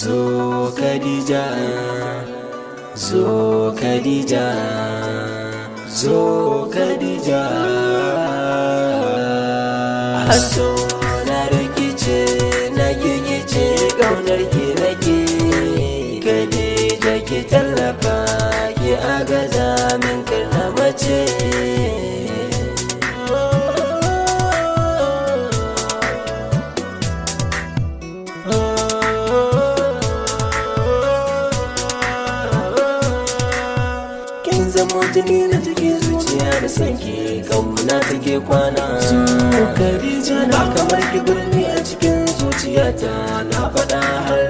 Zo Khadija, zo Khadija, zo Khadija. Aso na rikice, na gigice, ƙaunar ki nake. Khadija ki tallafa, ki agaza min kar na mace. Zamo jini na cikin zuciya da sanki kauna take kwana. Khadija na kamar ki birni a cikin zuciyata, na faɗa har